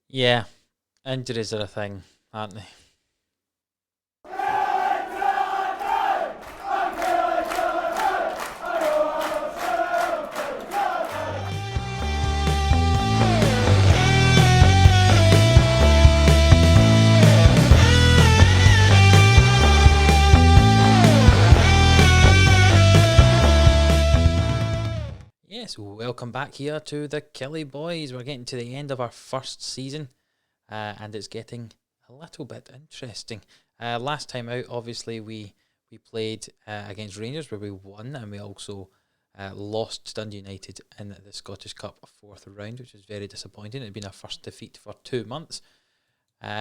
Yeah, injuries are a thing, aren't they? Yes, welcome back here to the Killie boys. We're getting to the end of our first season, and it's getting a little bit interesting. Last time out, obviously, we played against Rangers where we won, and we also lost to Dundee United in the Scottish Cup fourth round, which was very disappointing. It had been our first defeat for 2 months.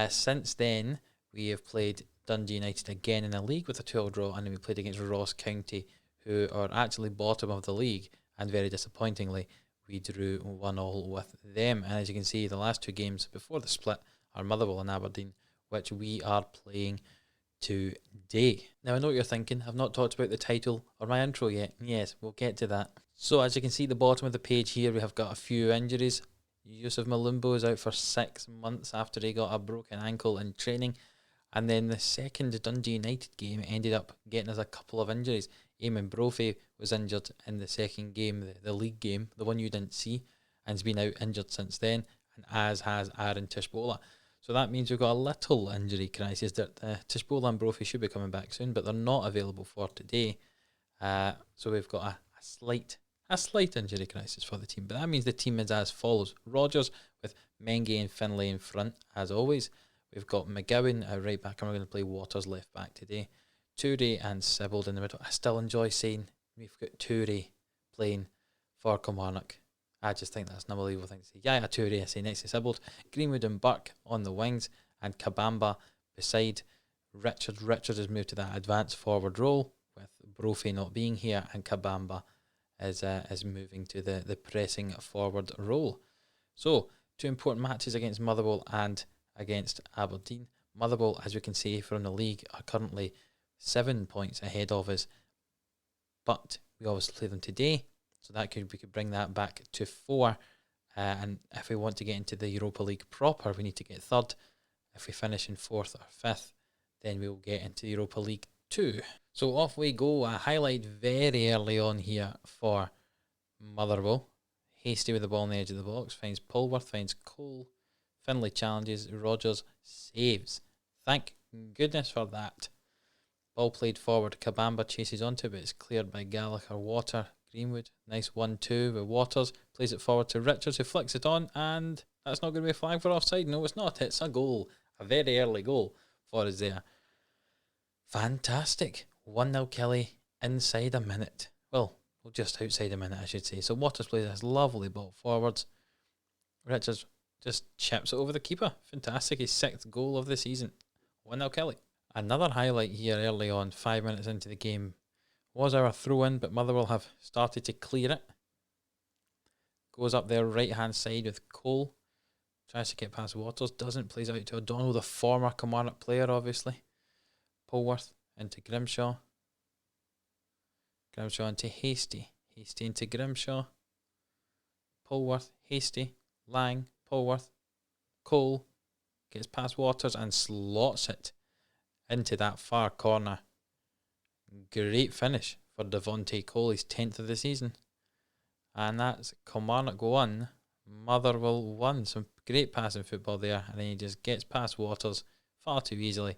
Since then, we have played Dundee United again in the league with a 2-2 draw, and then we played against Ross County, who are actually bottom of the league, and very disappointingly, we drew 1-1 with them. And as you can see, the last two games before the split are Motherwell and Aberdeen, which we are playing today. Now, I know what you're thinking. I've not talked about the title or my intro yet. Yes, we'll get to that. So, as you can see at the bottom of the page here, we have got a few injuries. Yusuf Malumbo is out for 6 months after he got a broken ankle in training. And then the second Dundee United game ended up getting us a couple of injuries. Eamon Brophy was injured in the second game, the league game, the one you didn't see, and has been out injured since then, and as has Aaron Tishbola. So that means we've got a little injury crisis that Tishbola and Brophy should be coming back soon, but they're not available for today. So we've got a slight injury crisis for the team, but that means the team is as follows. Rogers with Mengi and Finlay in front, as always. We've got McGowan right back, and we're going to play Waters left back today. Toure and Sibbald in the middle. I still enjoy saying we've got Toure playing for Kilmarnock. I just think that's an unbelievable thing to say. Yeah, Toure, I say next to Sibbald. Greenwood and Burke on the wings, and Kabamba beside Richard. Richard has moved to that advanced forward role, with Brophy not being here, and Kabamba is moving to the pressing forward role. So, two important matches against Motherwell and against Aberdeen. Motherwell, as we can see from the league, are currently 7 points ahead of us, but we obviously play them today, so we could bring that back to 4. And if we want to get into the Europa League proper, we need to get third. If we finish in 4th or 5th, then we'll get into Europa League 2. So off we go. A highlight very early on here for Motherwell. Hasty with the ball on the edge of the box, finds Polworth, finds Cole. Finlay challenges, Rogers saves. Thank goodness for that. Ball played forward, Kabamba chases onto it, but it's cleared by Gallagher. Water, Greenwood, nice 1-2 with Waters. Plays it forward to Richards, who flicks it on, and that's not going to be a flag for offside. No, it's not. It's a goal. A very early goal for us there. Fantastic. 1-0 Killie inside a minute. Well, just outside a minute, I should say. So Waters plays this lovely ball forwards. Richards just chips it over the keeper. Fantastic. His 6th goal of the season. 1-0 Killie. Another highlight here early on, 5 minutes into the game, was our throw-in, but Motherwell have started to clear it. Goes up their right-hand side with Cole. Tries to get past Waters. Doesn't. Plays out to O'Donnell, the former Kilmarnock player, obviously. Polworth into Grimshaw. Grimshaw into Hasty. Hasty into Grimshaw. Polworth, Hasty, Lang, Polworth, Cole. Gets past Waters and slots it into that far corner. Great finish for Devontae Cole, his 10th of the season. And that's Kilmarnock 1, Motherwell 1. Some great passing football there, and then he just gets past Waters far too easily,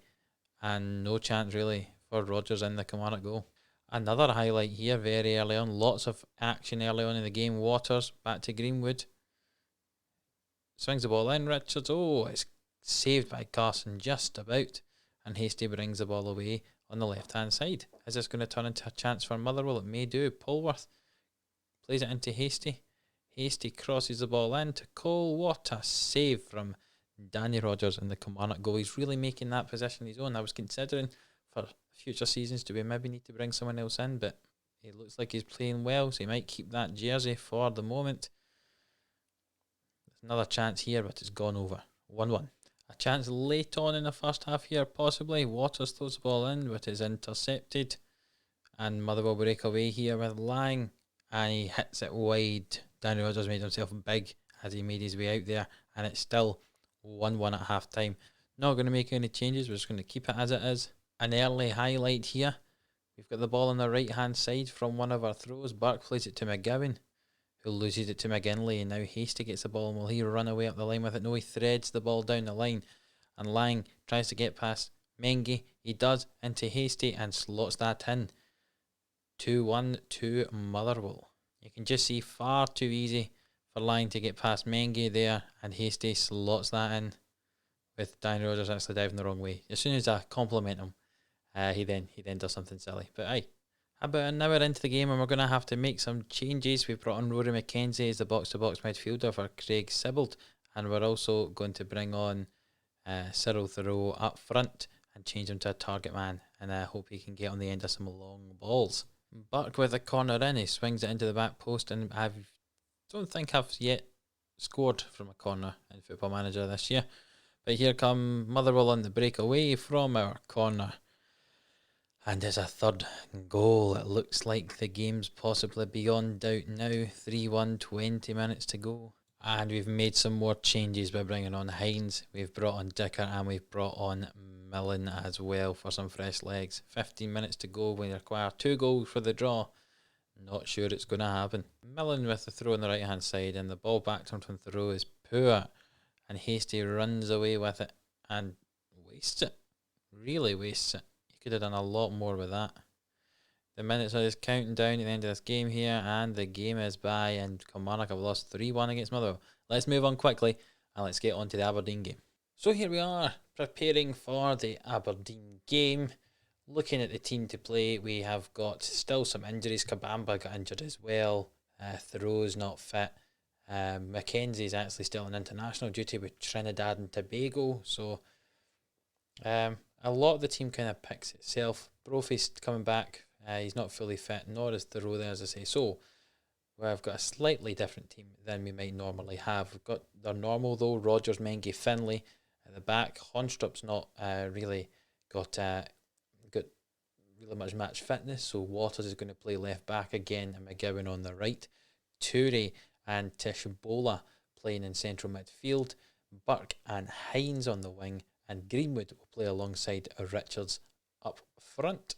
and no chance really for Rogers in the Kilmarnock goal. Another highlight here very early on, lots of action early on in the game. Waters back to Greenwood, swings the ball in. Richards, it's saved by Carson just about, and Hasty brings the ball away on the left-hand side. Is this going to turn into a chance for Motherwell? It may do. Polworth plays it into Hasty. Hasty crosses the ball in to Cole. What a save from Danny Rogers in the Kilmarnock goal. He's really making that position his own. I was considering for future seasons, do we maybe need to bring someone else in? But it looks like he's playing well, so he might keep that jersey for the moment. There's another chance here, but it's gone over. 1-1. A chance late on in the first half here, possibly. Waters throws the ball in, but is intercepted. And Motherwell break away here with Lang, and he hits it wide. Danny Rogers made himself big as he made his way out there, and it's still 1-1 at half time. Not going to make any changes. We're just going to keep it as it is. An early highlight here. We've got the ball on the right hand side from one of our throws. Burke plays it to McGowan, who loses it to McGinley, and now Hasty gets the ball, and will he run away up the line with it? No, he threads the ball down the line, and Lang tries to get past Mengi. He does, into Hasty, and slots that in. 2-1 to Motherwell. You can just see far too easy for Lang to get past Mengi there, and Hasty slots that in, with Danny Rogers actually diving the wrong way. As soon as I compliment him, he then does something silly. But aye, about an hour into the game, and we're going to have to make some changes. We've brought on Rory McKenzie as the box-to-box midfielder for Craig Sibbald, and we're also going to bring on Cyril Thoreau up front and change him to a target man, and I hope he can get on the end of some long balls. Burke with a corner in, he swings it into the back post, and I don't think I've yet scored from a corner in Football Manager this year. But here come Motherwell on the break away from our corner. And there's a third goal. It looks like the game's possibly beyond doubt now. 3-1, 20 minutes to go. And we've made some more changes by bringing on Hines. We've brought on Dicker, and we've brought on Millen as well for some fresh legs. 15 minutes to go. We require 2 goals for the draw. Not sure it's going to happen. Millen with the throw on the right hand side, and the ball back from Thoreau is poor. And Hasty runs away with it and wastes it. Really wastes it. Could have done a lot more with that. The minutes are just counting down to the end of this game here, and the game is by, and Kilmarnock have lost 3-1 against Motherwell. Let's move on quickly, and let's get on to the Aberdeen game. So here we are, preparing for the Aberdeen game. Looking at the team to play, we have got still some injuries. Kabamba got injured as well. Thoreau's not fit. Mackenzie's actually still on international duty with Trinidad and Tobago, so a lot of the team kind of picks itself. Brophy's coming back. He's not fully fit, nor is Thoreau there, as I say. So we've got a slightly different team than we might normally have. We've got their normal, though. Rogers, Mengi, Finlay at the back. Honstrup's not really got really much match fitness, so Waters is going to play left back again, and McGowan on the right. Toure and Tishbola playing in central midfield. Burke and Hines on the wing, and Greenwood will play alongside Richards up front.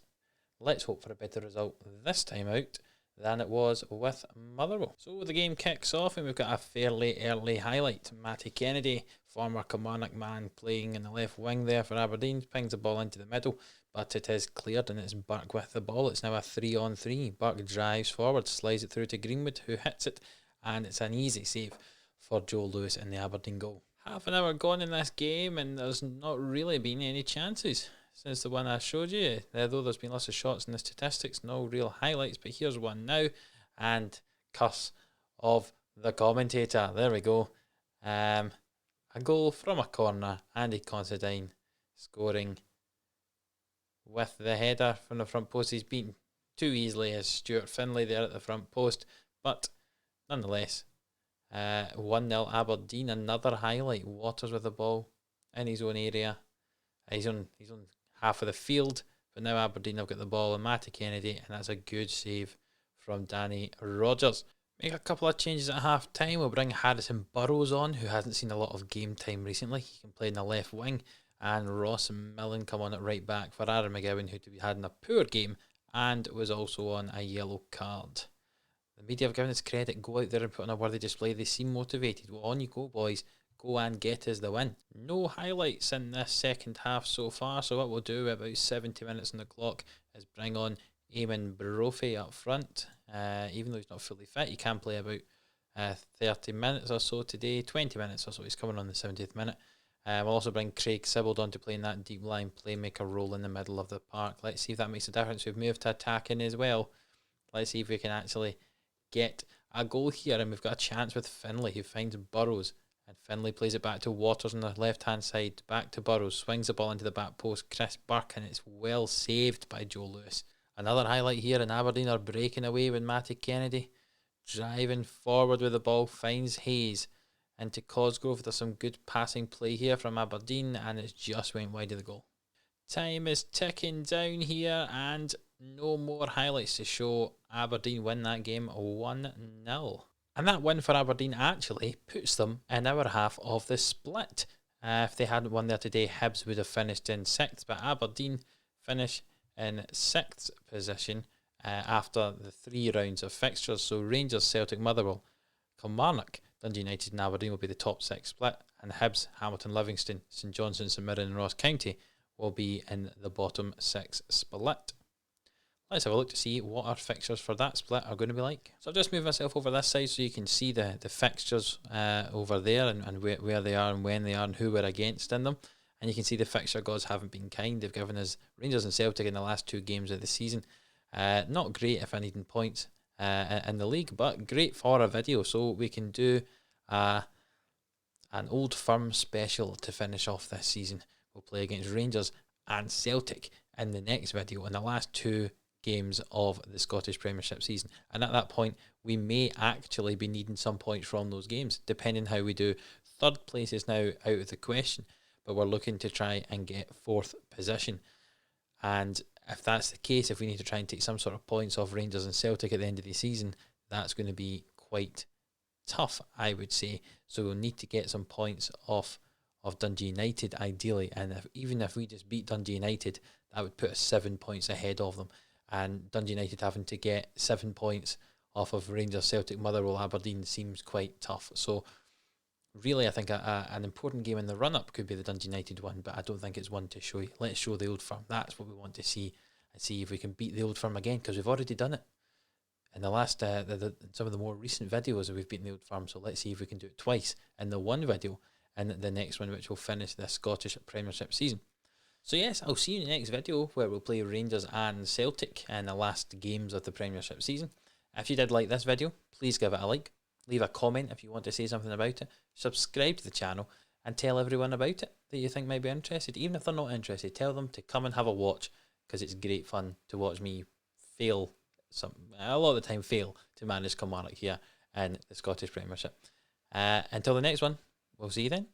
Let's hope for a better result this time out than it was with Motherwell. So the game kicks off, and we've got a fairly early highlight. Matty Kennedy, former Kilmarnock man, playing in the left wing there for Aberdeen, pings the ball into the middle, but it is cleared, and it's Burke with the ball. It's now a 3-on-3. Burke drives forward, slides it through to Greenwood, who hits it, and it's an easy save for Joe Lewis in the Aberdeen goal. Half an hour gone in this game, and there's not really been any chances since the one I showed you. Though there's been lots of shots in the statistics, no real highlights, but here's one now, and curse of the commentator. There we go. A goal from a corner. Andy Considine scoring with the header from the front post. He's beaten too easily as Stuart Finlay there at the front post, but nonetheless, 1-0 Aberdeen. Another highlight. Waters with the ball in his own area. He's on half of the field, but now Aberdeen have got the ball, and Matty Kennedy, and that's a good save from Danny Rogers. Make a couple of changes at half time. We'll bring Harrison Burrows on, who hasn't seen a lot of game time recently. He can play in the left wing, and Ross and Millen come on at right back for Aaron McGowan, who had in a poor game and was also on a yellow card. The media have given us credit. Go out there and put on a worthy display. They seem motivated. Well, on you go, boys. Go and get us the win. No highlights in this second half so far, so what we'll do with about 70 minutes on the clock is bring on Eamon Brophy up front. Even though he's not fully fit, he can play about 30 minutes or so today, 20 minutes or so. He's coming on the 70th minute. We'll also bring Craig Sibbald on to play in that deep line playmaker role in the middle of the park. Let's see if that makes a difference. We've moved to attacking as well. Let's see if we can actually get a goal here, and we've got a chance with Finlay, who finds Burrows, and Finlay plays it back to Waters on the left hand side, back to Burrows, swings the ball into the back post, Chris Burke, and it's well saved by Joe Lewis. Another highlight here, and Aberdeen are breaking away with Matty Kennedy driving forward with the ball, finds Hayes into Cosgrove. There's some good passing play here from Aberdeen, and it's just went wide of the goal. Time is ticking down here, and no more highlights to show. Aberdeen win that game 1-0. And that win for Aberdeen actually puts them in our half of the split. If they hadn't won there today, Hibs would have finished in 6th, but Aberdeen finish in 6th position after the 3 rounds of fixtures. So Rangers, Celtic, Motherwell, Kilmarnock, Dundee United and Aberdeen will be the top 6 split, and Hibs, Hamilton, Livingston, St Johnstone, St Mirren and Ross County will be in the bottom 6 split. Let's have a look to see what our fixtures for that split are going to be like. So I've just moved myself over this side so you can see the fixtures over there and where they are and when they are and who we're against in them. And you can see the fixture gods haven't been kind. They've given us Rangers and Celtic in the last 2 games of the season. Not great if I needing points in the league, but great for a video. So we can do an Old Firm special to finish off this season. We'll play against Rangers and Celtic in the next video in the last 2 games of the Scottish Premiership season, and at that point we may actually be needing some points from those games depending how we do. 3rd place is now out of the question, but we're looking to try and get 4th position, and if that's the case, if we need to try and take some sort of points off Rangers and Celtic at the end of the season, that's going to be quite tough, I would say. So we'll need to get some points off of Dundee United ideally, and even if we just beat Dundee United, that would put us 7 points ahead of them. And Dundee United having to get 7 points off of Rangers, Celtic, Motherwell, Aberdeen seems quite tough. So really I think an important game in the run-up could be the Dundee United one, but I don't think it's one to show you. Let's show the Old Firm. That's what we want to see, and see if we can beat the Old Firm again, because we've already done it in the last some of the more recent videos that we've beaten the Old Firm. So let's see if we can do it twice in the one video and the next one, which will finish the Scottish Premiership season. So yes, I'll see you in the next video where we'll play Rangers and Celtic in the last games of the Premiership season. If you did like this video, please give it a like, leave a comment if you want to say something about it, subscribe to the channel and tell everyone about it that you think might be interested. Even if they're not interested, tell them to come and have a watch, because it's great fun to watch me fail, a lot of the time fail, to manage Kilmarnock here in the Scottish Premiership. Until the next one, we'll see you then.